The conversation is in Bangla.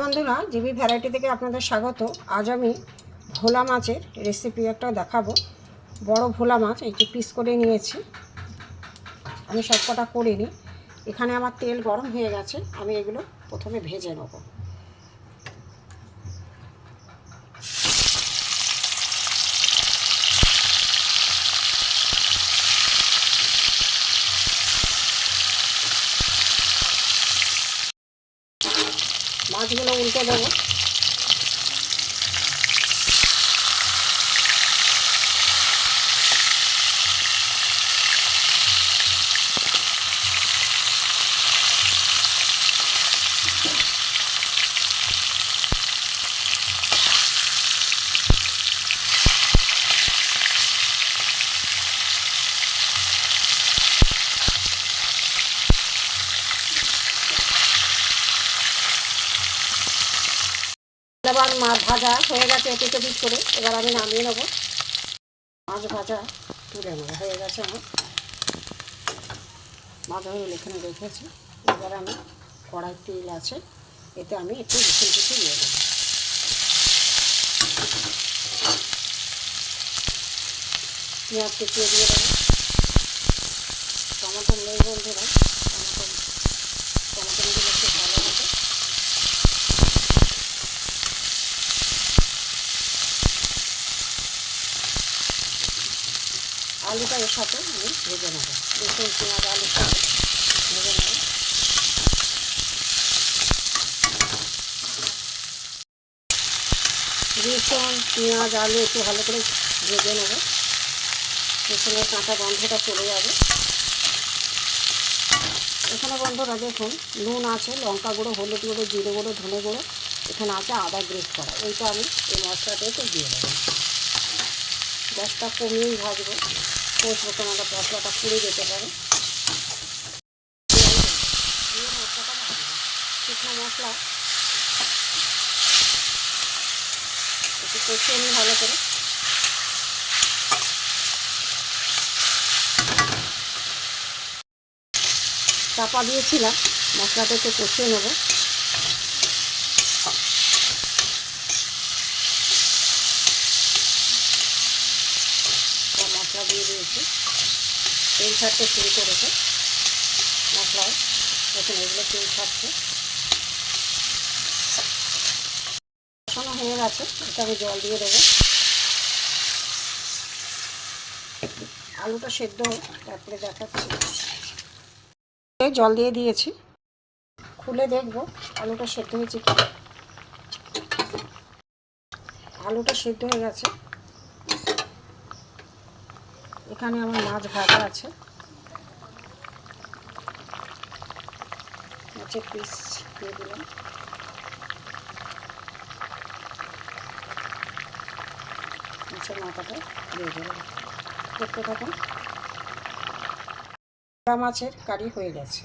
বন্ধুরা, জিবি ভ্যারাইটি থেকে আপনাদের স্বাগত। আজ আমি ভোলা মাছের রেসিপি একটা দেখাবো। বড় ভোলা মাছ এই যে পিস করে নিয়েছি, আমি সবকটা করিনি। এখানে আমার তেল গরম হয়ে গেছে, আমি এগুলো প্রথমে ভেজে নেব। মাছগুলো উল্টে দেবো। এবার মাছ ভাজা হয়ে গেছে পিঠে পিঠ করে, এবার আমি নামিয়ে নেবো। মাছ ভাজা তুলে নেবো, হয়ে গেছে আমার মাছ হয়ে এখানে রেখেছি। এবার আমি কড়াই তেল আছে, এতে আমি একটু রসুন কুচি দিয়ে দেবো। পেঁয়াজ কুচিয়ে দিয়ে দেবো। টমেটো নেই বন্ধুরা, টমেটো দিলে একটু ভালো হবে। আলুটা এর সাথে আমি ভেজে নেব। রসুন পেঁয়াজ আলুর সাথে ভেজে নেব। রসুন পেঁয়াজ আলু একটু ভালো করে ভেজে নেব। রসুনের কাঁচা গন্ধটা চলে যাবে। এখানে বন্ধুরা দেখুন, নুন আছে, লঙ্কা গুঁড়ো, হলুদ গুঁড়ো, জিরে গুঁড়ো, ধনে গুঁড়ো, এখানে আছে আদা গ্রেট করা। এইটা আমি এই মশলাটাকে দিয়ে দেবো। গ্যাসটা কমিয়েই ভাজবো, কষবো, কেননা মশলাটা পুড়ে যেতে পারে। মশলাটা ভাজবো, শুকনো মশলা একটু কষিয়ে নিই ভালো করে। চাপা দিয়েছিলাম, মশলাটা একটু কষিয়ে নেব। মশলা দিয়ে দিয়েছি, তেল ছাড়তে শুরু করেছে মশলায়। দেখুন এগুলো তেল ছাড়ছে, কষানো হয়ে গেছে। এটা আমি জল দিয়ে দেবো। আলুটা সেদ্ধ হোক, তারপরে দেখাচ্ছি। জল দিয়ে দিয়েছি, খুলে দেখবো আলুটা সেদ্ধ হয়েছে কি। আলুটা সেদ্ধ হয়ে গেছে। এখানে আমার মাছ ভাজা আছে, মাছের পিস দিয়ে দিলাম। মাছের মাথাটা দিয়ে দিলাম, দেখতে থাকুন। মাছের কারি হয়ে গেছে।